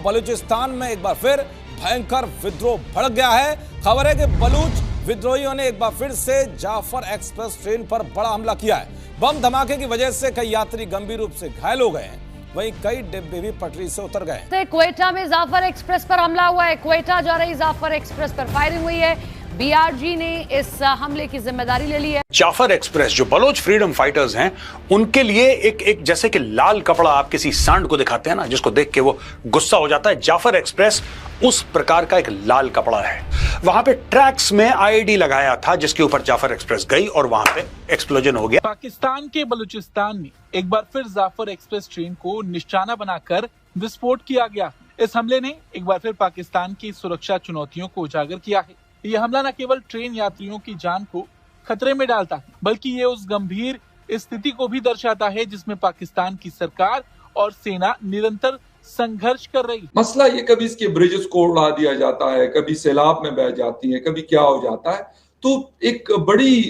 बलूचिस्तान में एक बार फिर भयंकर विद्रोह भड़क गया है। खबर है कि बलूच विद्रोहियों ने एक बार फिर से जाफर एक्सप्रेस ट्रेन पर बड़ा हमला किया है। बम धमाके की वजह से कई यात्री गंभीर रूप से घायल हो गए हैं, वहीं कई डिब्बे भी पटरी से उतर गए। क्वेटा में जाफर एक्सप्रेस पर हमला हुआ है। क्वेटा जा रही जाफर एक्सप्रेस पर फायरिंग हुई है। बीआरजी ने इस हमले की जिम्मेदारी ले ली है। जाफर एक्सप्रेस जो बलोच फ्रीडम फाइटर्स हैं, उनके लिए एक जैसे कि लाल कपड़ा आप किसी सांड को दिखाते हैं ना, जिसको देख के वो गुस्सा हो जाता है, जाफर एक्सप्रेस उस प्रकार का एक लाल कपड़ा है। वहां पे ट्रैक्स में आईडी लगाया था जिसके ऊपर जाफर एक्सप्रेस गई और वहां पे एक्सप्लोजन हो गया। पाकिस्तान के बलूचिस्तान में एक बार फिर जाफर एक्सप्रेस ट्रेन को निशाना बनाकर विस्फोट किया गया। इस हमले ने एक बार फिर पाकिस्तान की सुरक्षा चुनौतियों को उजागर किया है। यह हमला न केवल ट्रेन यात्रियों की जान को खतरे में डालता है, बल्कि ये उस गंभीर स्थिति को भी दर्शाता है जिसमें पाकिस्तान की सरकार और सेना निरंतर संघर्ष कर रही है। मसला ये कभी इसके ब्रिजेस को उड़ा दिया जाता है, कभी सैलाब में बह जाती है, कभी क्या हो जाता है, तो एक बड़ी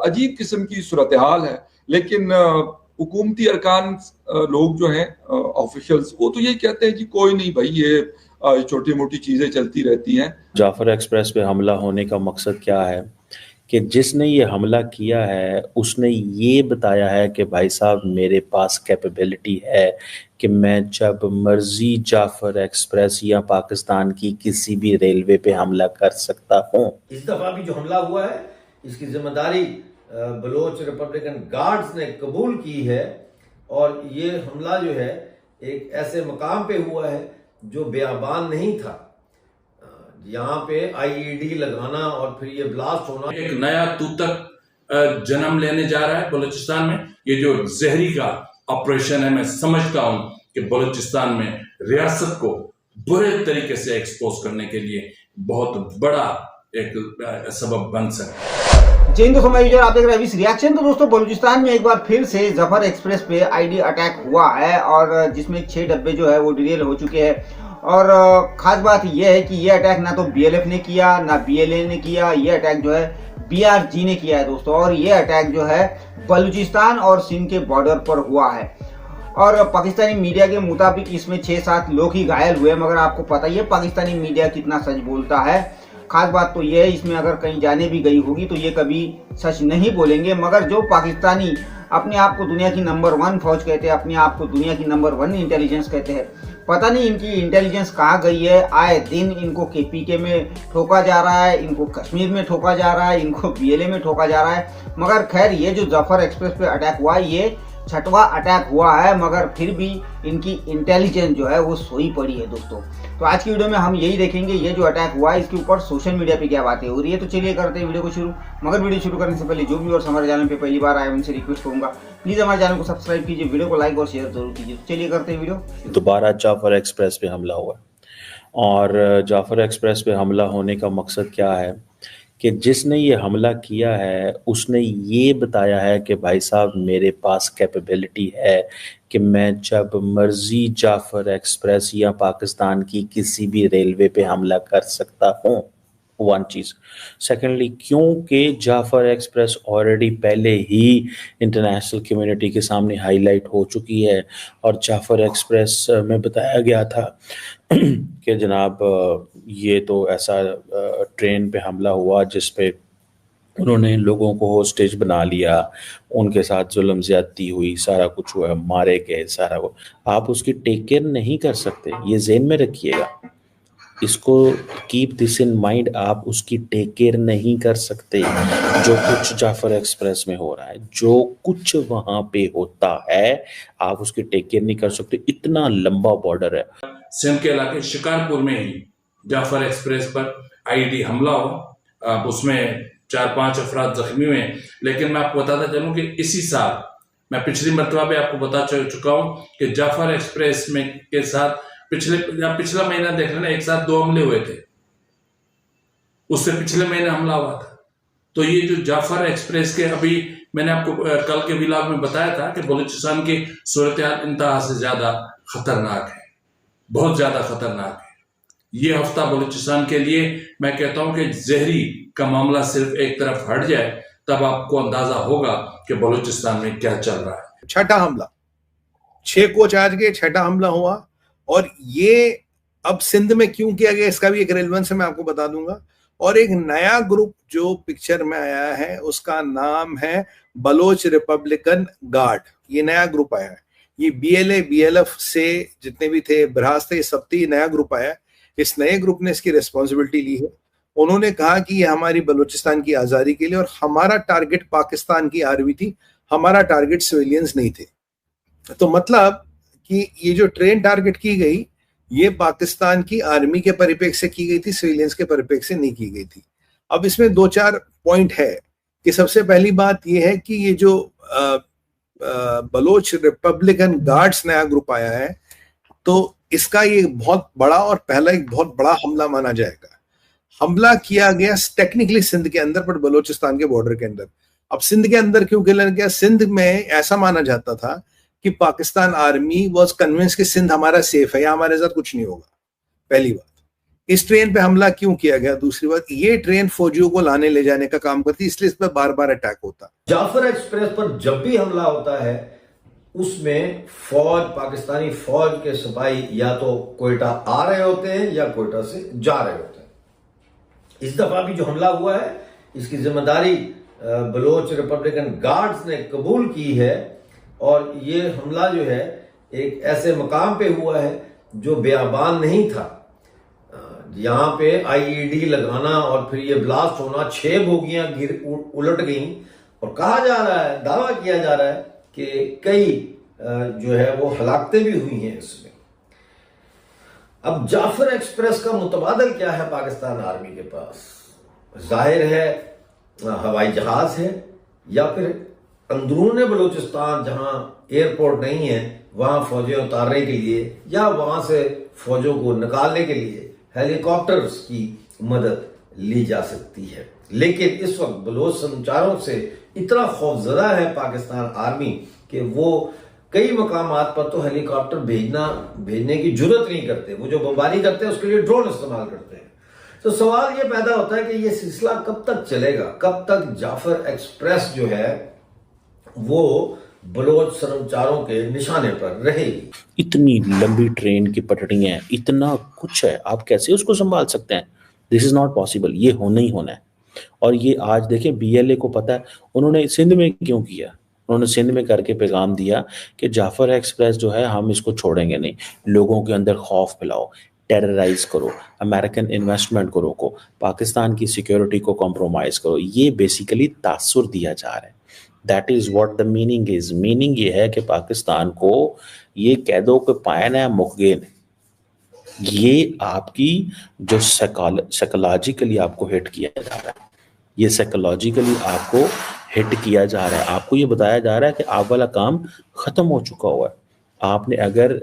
अजीब किस्म की सूरत हाल है। लेकिन हुकूमती अरकान लोग जो हैं, ऑफिशियल्स, वो तो ये कहते हैं जी कोई नहीं भाई, ये छोटी मोटी चीजें चलती रहती हैं। जाफर एक्सप्रेस पे हमला होने का मकसद क्या है कि जिसने ये हमला किया है उसने ये बताया है कि भाई साहब मेरे पास कैपेबिलिटी है कि मैं जब मर्जी जाफर एक्सप्रेस या पाकिस्तान की किसी भी रेलवे पे हमला कर सकता हूँ। इस दफा भी जो हमला हुआ है इसकी जिम्मेदारी बलोच रिपब्लिकन गार्ड्स ने कबूल की है, और ये हमला जो है एक ऐसे मकाम पे हुआ है जो बेआबान नहीं था। यहाँ पे आईईडी लगाना और फिर ये ब्लास्ट होना, एक नया तूतक जन्म लेने जा रहा है बलूचिस्तान में। ये जो जहरी का ऑपरेशन है, मैं समझता हूं कि बलूचिस्तान में रियासत को बुरे तरीके से एक्सपोज करने के लिए बहुत बड़ा एक सबब बन सकता है। जय हिंद दोस्तों, आप देख रहे हैं रिएक्शन। तो दोस्तों, बलूचिस्तान में एक बार फिर से जाफर एक्सप्रेस पे आईडी अटैक हुआ है और जिसमें 6 डब्बे जो है वो डिटेल हो चुके हैं। और खास बात यह है कि ये अटैक ना तो बीएलएफ ने किया ना बीएलए ने किया, ये अटैक जो है बीआरजी ने किया है दोस्तों। और ये अटैक जो है बलूचिस्तान और सिंध के बॉर्डर पर हुआ है। और पाकिस्तानी मीडिया के मुताबिक इसमें 6-7 लोग ही घायल हुए, मगर आपको पता ही है पाकिस्तानी मीडिया कितना सच बोलता है। खास बात तो ये है, इसमें अगर कहीं जाने भी गई होगी तो ये कभी सच नहीं बोलेंगे। मगर जो पाकिस्तानी अपने आप को दुनिया की नंबर 1 फौज कहते हैं, अपने आप को दुनिया की नंबर 1 इंटेलिजेंस कहते हैं, पता नहीं इनकी इंटेलिजेंस कहाँ गई है। आए दिन इनको केपीके में ठोका जा रहा है, इनको कश्मीर में ठोका जा रहा है, इनको बीएलए में ठोका जा रहा है। मगर खैर, ये जो जाफर एक्सप्रेस पे अटैक हुआ है ये 6वां अटैक हुआ है, मगर फिर भी इनकी इंटेलिजेंस जो है वो सोई पड़ी है दोस्तों। तो आज की वीडियो में हम यही देखेंगे, ये जो अटैक हुआ है इसके ऊपर सोशल मीडिया पे क्या बातें हो रही है। तो चलिए करते हैं वीडियो को शुरू। मगर वीडियो शुरू करने से पहले जो भी और हमारे चैनल पे पहली बार आए उनसे रिक्वेस्ट करूंगा, प्लीज हमारे चैनल को सब्सक्राइब कीजिए, वीडियो को लाइक और शेयर जरूर कीजिए। तो चलिए करते हैं वीडियो। दोबारा जाफर एक्सप्रेस पे हमला हुआ और जाफर एक्सप्रेस पे हमला होने का मकसद क्या है कि जिसने ये हमला किया है उसने ये बताया है कि भाई साहब मेरे पास कैपेबिलिटी है कि मैं जब मर्जी जाफर एक्सप्रेस या पाकिस्तान की किसी भी रेलवे पे हमला कर सकता हूँ। वन चीज़। सेकेंडली, क्योंकि जाफर एक्सप्रेस ऑलरेडी पहले ही इंटरनेशनल कम्युनिटी के सामने हाईलाइट हो चुकी है और जाफर एक्सप्रेस में बताया गया था कि जनाब ये तो ऐसा ट्रेन पे हमला हुआ जिस पे उन्होंने लोगों को होस्टेज बना लिया, उनके साथ जुल्म ज्यादती हुई, सारा कुछ हुआ, मारे गए, सारा कुछ। आप उसकी टेक केयर नहीं कर सकते, ये ज़हन में रखिएगा, इसको कीप दिस इन माइंड। आप उसकी टेक केयर नहीं कर सकते। जो कुछ जाफर एक्सप्रेस में हो रहा है, जो कुछ वहाँ पे होता है, आप उसकी टेक केयर नहीं कर सकते। इतना लंबा बॉर्डर है। सिंध के इलाके शिकारपुर में ही जाफर एक्सप्रेस पर आईडी हमला हुआ, उसमें 4-5 अफराद जख्मी हुए। लेकिन मैं आपको बताता चलूं कि इसी साल, मैं पिछली मरतबा भी आपको बता चुका हूं कि जाफर एक्सप्रेस में के साथ पिछला महीना देख लेना, एक साथ 2 हमले हुए थे। उससे पिछले महीने हमला हुआ था। तो ये जो जाफर एक्सप्रेस के, अभी मैंने आपको कल के व्लॉग में बताया था कि बलूचिस्तान की सूरत हाल इंतहा से ज्यादा खतरनाक है, बहुत ज्यादा खतरनाक है। ये हफ्ता बलूचिस्तान के लिए मैं कहता हूं कि जहरी का मामला सिर्फ एक तरफ हट जाए, तब आपको अंदाजा होगा कि बलूचिस्तान में क्या चल रहा है। 6ठा हमला, 6 कोच आज के 6ठा हमला हुआ। और ये अब सिंध में क्यों किया गया इसका भी एक रेलेवेंस है, मैं आपको बता दूंगा। और एक नया ग्रुप जो पिक्चर में आया है उसका नाम है बलोच रिपब्लिकन गार्ड। ये नया ग्रुप आया है, ये BLA BLF से जितने भी थे ब्रास थे सब थे, नया ग्रुप आया है। इस नए ग्रुप ने इसकी रिस्पॉन्सिबिलिटी ली है। उन्होंने कहा कि ये हमारी बलूचिस्तान की आजादी के लिए, और हमारा टारगेट पाकिस्तान की आर्मी थी, हमारा टारगेट सिविलियंस नहीं थे। तो मतलब कि ये जो ट्रेन टारगेट की गई ये पाकिस्तान की आर्मी के परिप्रेक्ष्य से की गई थी, सिविलियंस के परिप्रेक्ष्य से नहीं की गई थी। अब इसमें 2-4 पॉइंट है कि सबसे पहली बात ये है कि ये जो बलोच रिपब्लिकन गार्ड्स नया ग्रुप आया है तो इसका ये बहुत बड़ा और पहला एक बहुत बड़ा हमला माना जाएगा। हमला किया गया टेक्निकली सिंध के अंदर, पर बलोचिस्तान के बॉर्डर के अंदर। अब सिंध के अंदर क्यों खेला गया? सिंध में ऐसा माना जाता था कि पाकिस्तान आर्मी वाज कन्विंस कि सिंध हमारा सेफ है, या हमारे साथ कुछ नहीं होगा। पहली बात, इस ट्रेन पे हमला क्यों किया गया? दूसरी बात, ये ट्रेन फौजियों को लाने ले जाने का काम करती, इसलिए इस पर बार बार अटैक होता। जाफर एक्सप्रेस पर जब भी हमला होता है उसमें फौज, पाकिस्तानी फौज के सिपाही या तो कोयटा आ रहे होते हैं या कोयटा से जा रहे होते हैं। इस दफा भी जो हमला हुआ है इसकी जिम्मेदारी बलोच रिपब्लिकन गार्ड्स ने कबूल की है, और ये हमला जो है एक ऐसे मकाम पे हुआ है जो बेआबान नहीं था। यहाँ पे IED लगाना और फिर ये ब्लास्ट होना, 6 बोगियां उलट गईं, और कहा जा रहा है, दावा किया जा रहा है कि कई जो है वो हलाकतें भी हुई हैं इसमें। अब जाफर एक्सप्रेस का मुतबादल क्या है पाकिस्तान आर्मी के पास? जाहिर है हवाई जहाज है, या फिर अंदरून बलूचिस्तान जहां एयरपोर्ट नहीं है वहां फौजें उतारने के लिए या वहां से फौजों को निकालने के लिए हेलीकॉप्टर्स की मदद ली जा सकती है। लेकिन इस वक्त बलोच संचारों से इतना खौफजदा है पाकिस्तान आर्मी कि वो कई मकामात पर तो हेलीकॉप्टर भेजने की जुर्रत नहीं करते। वो जो बमबारी करते हैं उसके लिए ड्रोन इस्तेमाल करते हैं। तो सवाल ये पैदा होता है कि ये सिलसिला कब तक चलेगा, कब तक जाफर एक्सप्रेस जो है वो बलोच संचारों के निशाने पर रहेगी। इतनी लंबी ट्रेन की पटड़ियां, इतना कुछ है, आप कैसे उसको संभाल सकते हैं? This is not possible. ये होना ही होना है। और ये आज देखें BLA को पता है उन्होंने सिंध में क्यों किया। उन्होंने सिंध में करके पैगाम दिया कि जाफर एक्सप्रेस जो है हम इसको छोड़ेंगे नहीं, लोगों के अंदर खौफ फैलाओ, टेरराइज करो, अमेरिकन इन्वेस्टमेंट को रोको, पाकिस्तान की सिक्योरिटी को कॉम्प्रोमाइज करो। ये बेसिकली तासुर दिया जा रहा है। That is what the meaning is. Meaning ये है कि पाकिस्तान को ये कह दो कि पायन है मुखगेन, ये आपकी जो साइकोलॉजिकली आपको हिट किया जा रहा है, ये साइकोलॉजिकली आपको हिट किया जा रहा है। आपको ये बताया जा रहा है कि आप वाला काम खत्म हो चुका हुआ है। आपने अगर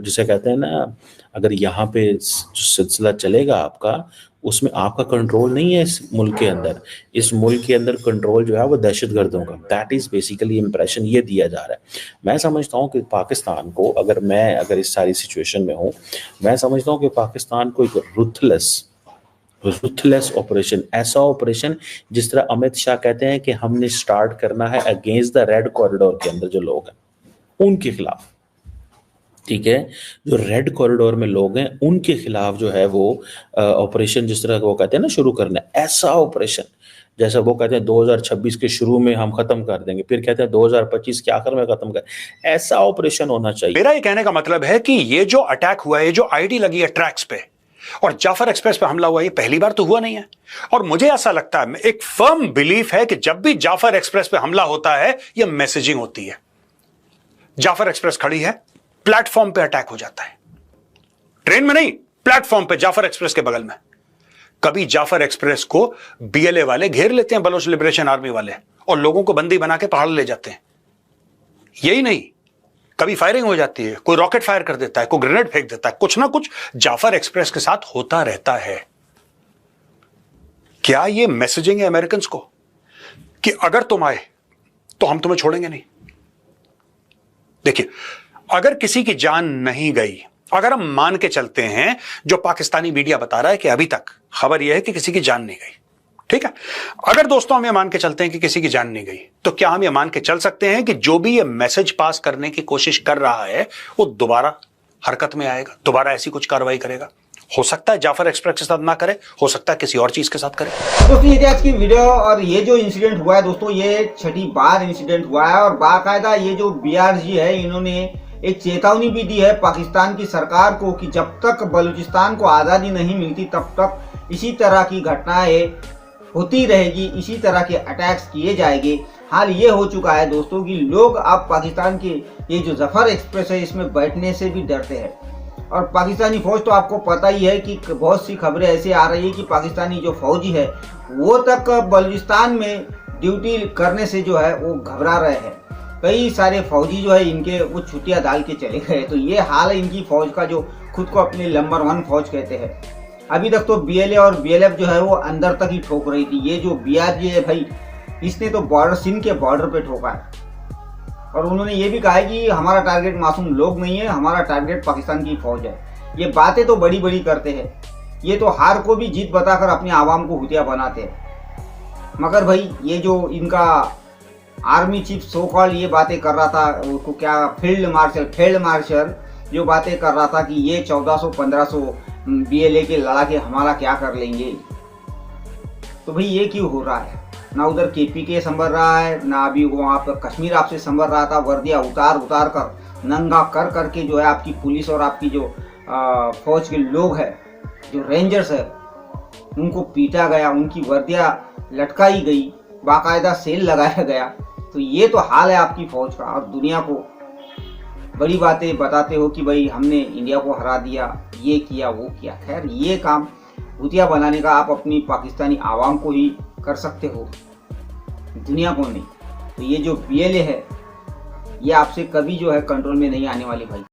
जिसे कहते हैं ना, अगर यहाँ पे जो सिलसिला चलेगा आपका, उसमें आपका कंट्रोल नहीं है इस मुल्क के अंदर। इस मुल्क के अंदर कंट्रोल जो है वो दहशतगर्दों का। दैट इज़ बेसिकली इम्प्रेशन ये दिया जा रहा है। मैं समझता हूँ कि पाकिस्तान को, अगर इस सारी सिचुएशन में हूँ, मैं समझता हूँ कि पाकिस्तान को एक रुथलेस ऑपरेशन, ऐसा ऑपरेशन जिस तरह अमित शाह कहते हैं कि हमने स्टार्ट करना है अगेंस्ट द रेड कॉरिडोर के अंदर जो लोग हैं उनके खिलाफ, ठीक है, जो रेड कॉरिडोर में लोग हैं उनके खिलाफ जो है वो ऑपरेशन, जिस तरह वो कहते हैं ना शुरू करना है, ऐसा ऑपरेशन जैसा वो कहते हैं 2026 के शुरू में हम खत्म कर देंगे, फिर कहते हैं 2025 के आखिर में खत्म कर, ऐसा ऑपरेशन होना चाहिए। मेरा ये कहने का मतलब है कि ये जो अटैक हुआ है, ये जो ID लगी है ट्रैक्स पे और जाफर एक्सप्रेस पे हमला हुआ, ये पहली बार तो हुआ नहीं है। और मुझे ऐसा लगता है, एक फर्म बिलीफ है कि जब भी जाफर एक्सप्रेस पे हमला होता है ये मैसेजिंग होती है। जाफर एक्सप्रेस खड़ी है, प्लेटफॉर्म पे अटैक हो जाता है, ट्रेन में नहीं, प्लेटफॉर्म पे जाफर एक्सप्रेस के बगल में। कभी जाफर एक्सप्रेस को BLA वाले घेर लेते हैं, बलोच लिबरेशन आर्मी वाले, और लोगों को बंदी बना के पहाड़ ले जाते हैं। यही नहीं, कभी फायरिंग हो जाती है, कोई रॉकेट फायर कर देता है, कोई ग्रेनेड फेंक देता है, कुछ ना कुछ जाफर एक्सप्रेस के साथ होता रहता है। क्या ये मैसेजिंग है अमेरिकन को कि अगर तुम आए तो हम तुम्हें छोड़ेंगे नहीं? देखिए, अगर किसी की जान नहीं गई, अगर हम मान के चलते हैं जो पाकिस्तानी मीडिया बता रहा है कि अभी तक खबर यह है कि किसी की जान नहीं गई, ठीक है, अगर दोस्तों हम ये मान के चलते हैं कि किसी की जान नहीं गई, तो क्या हम ये मान के चल सकते हैं कि जो भी ये मैसेज पास करने की कोशिश कर रहा है वो दोबारा हरकत में आएगा, दोबारा ऐसी कुछ कार्रवाई करेगा। हो सकता है जाफर एक्सप्रेस के साथ ना करे, हो सकता है किसी और चीज के साथ करे। दोस्तों ये थी आज की वीडियो, और ये जो इंसिडेंट हुआ है दोस्तों, ये छठी बार इंसिडेंट हुआ है, और बाकायदा ये जो BRG है इन्होंने एक चेतावनी भी दी है पाकिस्तान की सरकार को कि जब तक बलूचिस्तान को आज़ादी नहीं मिलती तब तक इसी तरह की घटनाएं होती रहेगी, इसी तरह के अटैक्स किए जाएंगे। हाल ये हो चुका है दोस्तों कि लोग अब पाकिस्तान के ये जो जफर एक्सप्रेस है इसमें बैठने से भी डरते हैं। और पाकिस्तानी फौज तो आपको पता ही है कि बहुत सी खबरें ऐसे आ रही है कि पाकिस्तानी जो फौजी है वो तक बलूचिस्तान में ड्यूटी करने से जो है वो घबरा रहे हैं। कई सारे फौजी जो है इनके वो छुट्टियां डाल के चले गए। तो ये हाल है इनकी फौज का, जो खुद को अपने नंबर 1 फौज कहते हैं। अभी तक तो BLA और BLF जो है वो अंदर तक ही ठोक रही थी। ये जो BRG है भाई, इसने तो बॉर्डर, सिंध के बॉर्डर पे ठोका है। और उन्होंने ये भी कहा है कि हमारा टारगेट मासूम लोग नहीं है, हमारा टारगेट पाकिस्तान की फौज है। ये बातें तो बड़ी बड़ी करते हैं, ये तो हार को भी जीत बताकर अपने आवाम को हुतिया बनाते हैं। मगर भाई ये जो इनका आर्मी चीफ सो कॉल्ड ये बातें कर रहा था, उसको क्या फील्ड मार्शल जो बातें कर रहा था कि ये 1400-1500 BLA के लड़ा के हमारा क्या कर लेंगे। तो भाई ये क्यों हो रहा है? ना उधर KPK संभल रहा है, ना अभी वहाँ पर कश्मीर आपसे संभल रहा था। वर्दियाँ उतार कर, नंगा कर करके जो है आपकी पुलिस और आपकी जो फौज के लोग हैं, जो रेंजर्स है, उनको पीटा गया, उनकी वर्दियाँ लटकाई गई, बाकायदा सेल लगाया गया। तो ये तो हाल है आपकी फौज का। और दुनिया को बड़ी बातें बताते हो कि भाई हमने इंडिया को हरा दिया, ये किया वो किया। खैर ये काम भूतिया बनाने का आप अपनी पाकिस्तानी आवाम को ही कर सकते हो, दुनिया को नहीं। तो ये जो BLA है ये आपसे कभी जो है कंट्रोल में नहीं आने वाली भाई।